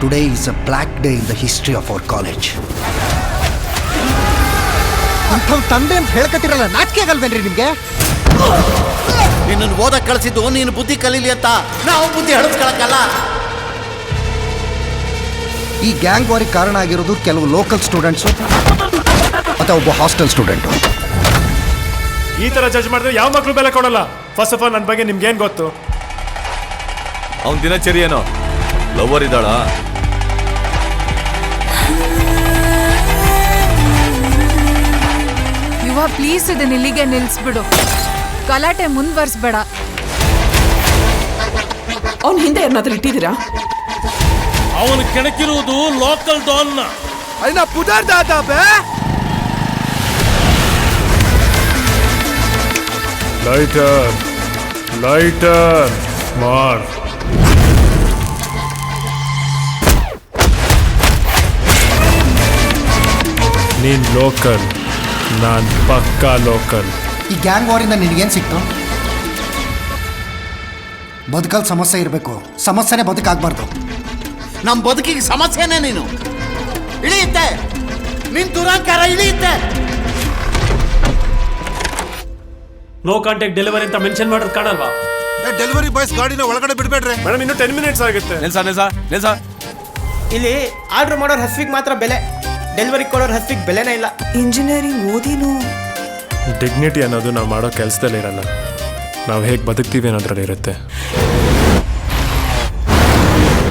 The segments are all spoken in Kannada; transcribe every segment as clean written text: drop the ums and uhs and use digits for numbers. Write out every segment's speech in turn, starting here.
Today is a black day in the history of our college. ತಂದೆ ಅಂತ ಹೇಳ್ಕತ್ತಿರಲ್ಲ, ನಾಚಿಕೆ ಆಗಲ್ವೇನ್ರಿ ನಿಮ್ಗೆ? ನಿನ್ನನ್ನು ಓದಕ್ಕೆ ಕಳಿಸಿದ್ದು ನೀನು ಬುದ್ಧಿ ಕಲೀಲಿ ಅಂತ, ನಾವು ಬುದ್ಧಿ ಹಳಸ್ಕೊಳಕ್ಕಲ್ಲ. ಈ ಗ್ಯಾಂಗ್ ವಾರಿಗೆ ಕಾರಣ ಆಗಿರೋದು ಕೆಲವು ಲೋಕಲ್ ಸ್ಟೂಡೆಂಟ್ಸು ಅಥವಾ ಒಬ್ಬ ಹಾಸ್ಟೆಲ್ ಸ್ಟೂಡೆಂಟು. ಈ ತರ ಜಡ್ಜ್ ಮಾಡಿದ್ರೆ ಯಾವ ಮಕ್ಕಳು ಬೆಲೆ ಕೊಡಲ್ಲ. ಫಸ್ಟ್ ಆಫ್ ಆಲ್ ನನ್ನ ಬಗ್ಗೆ ನಿಮ್ಗೇನು ಗೊತ್ತು? ಅವನ ದಿನಚರಿ ಏನೋ ಲವರ್ ಇದ್ದಾಳ? ಯುವ ಪ್ಲೀಸ್ ಇದನ್ನ ಇಲ್ಲಿಗೆ ನಿಲ್ಲಿಸ್ಬಿಡು, ಗಲಾಟೆ ಮುಂದುವರಿಸ್ಬೇಡ. ಅವನ ಹಿಂದೆ ಏನಾದ್ರೂ ಇಟ್ಟಿದ್ದೀರಾ? ಅವನು ಕೆಣಕಿರುವುದು ಲೋಕಲ್ ಡಾನ್ನ. ಅಯ್ಯ ಪುದರ್ ದಾದಾ ಬೇ. ಲೈಟರ್ ಮಾರ್. ನೀನ್ ಲೋಕಲ್, ನಾನ್ ಪಕ್ಕಾ ಲೋಕಲ್. ಈ ಗ್ಯಾಂಗ್ ವಾರಿಂದ ನಿನಗೇನು ಸಿಕ್ತು? ಬದುಕಲ್ಲಿ ಸಮಸ್ಯೆ ಇರಬೇಕು, ಸಮಸ್ಯೆನೇ ಬದುಕಾಗಬಾರ್ದು. ನಮ್ಮ ಬದುಕಿಗೆ ಸಮಸ್ಯೆನೇ ನೀನು. ಇಳಿಯುತ್ತೆ ನಿನ್ ದುರಾಂಕಾರ, ಇಳಿಯುತ್ತೆ. ನೋ ಕಾಂಟ್ಯಾಕ್ಟ್ ಡೆಲಿವರಿ ಅಂತ ಮೆನ್ಷನ್ ಮಾಡೋದು ಕಾಣಲ್ವಾ? ಡೆಲಿವರಿ ಬಾಯ್ಸ್ ಗಾಡಿನ ಒಳಗಡೆ ಬಿಡಬೇಡ್ರಿ ಮೇಡಮ್, ಇನ್ನು 10 minutes ಆಗುತ್ತೆ. ನಿಲ್ಸ. ಇಲ್ಲಿ ಆರ್ಡರ್ ಮಾಡೋರ್ ಹಸ್ವಿಗೆ ಮಾತ್ರ ಬೆಲೆ, ಡೆಲಿವರಿ ಕೊಡೋರ್ ಹಸ್ವಿಗೆ ಬೆಲೆನೇ ಇಲ್ಲ. ಇಂಜಿನಿಯರಿಂಗ್ ಓದಿನು ಡಿಗ್ನಿಟಿ ಅನ್ನೋದು ನಾವು ಮಾಡೋ ಕೆಲಸದಲ್ಲಿ ಇರಲ್ಲ, ನಾವು ಹೇಗೆ ಬದುಕ್ತೀವಿ ಅನ್ನೋದ್ರಲ್ಲಿ ಇರುತ್ತೆ.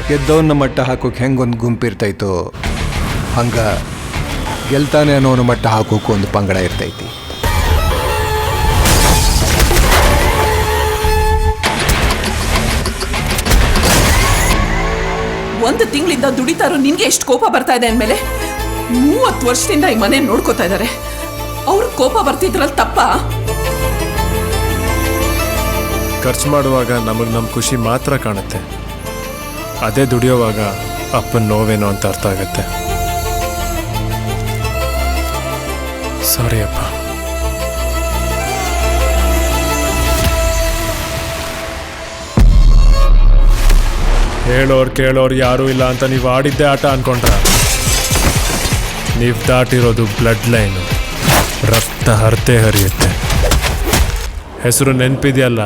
ಗೆದ್ದವನ್ನ ಮಟ್ಟ ಹಾಕೋಕೆ ಹೆಂಗೊಂದು ಗುಂಪಿರ್ತೈತೋ ಹಂಗ ಗೆಲ್ತಾನೆ ಅನ್ನೋನ ಮಟ್ಟ ಹಾಕೋಕೆ ಒಂದು ಪಂಗಡ ಇರ್ತೈತಿ. ಒಂದು ತಿಂಗಳಿಂದ ದುಡಿತಾರೋ ನಿನ್ಗೆ ಎಷ್ಟು ಕೋಪ ಬರ್ತಾ ಇದೆ ಅಂದಮೇಲೆ 30 ವರ್ಷದಿಂದ ಈ ಮನೆ ನೋಡ್ಕೋತಾ ಇದ್ದಾರೆ. ಅವ್ರ ಕೋಪ ಬರ್ತಿದ್ರಲ್ಲಿ ತಪ್ಪ? ಖರ್ಚು ಮಾಡುವಾಗ ನಮಗೆ ನಮ್ಮ ಖುಷಿ ಮಾತ್ರ ಕಾಣುತ್ತೆ, ಅದೇ ದುಡಿಯೋವಾಗ ಅಪ್ಪನ ನೋವೇನೋ ಅಂತ ಅರ್ಥ ಆಗುತ್ತೆ. ಸಾರಿ ಅಪ್ಪ. ಹೇಳೋರು ಕೇಳೋರು ಯಾರೂ ಇಲ್ಲ ಅಂತ ನೀವು ಆಡಿದ್ದೇ ಆಟ ಅನ್ಕೊಂಡ್ರ? ನೀವು ದಾಟಿರೋದು ಬ್ಲಡ್ ಲೈನು, ರಕ್ತ ಹರಿತೆ ಹರಿಯುತ್ತೆ. ಹೆಸರು ನೆನಪಿದೆಯಲ್ಲ,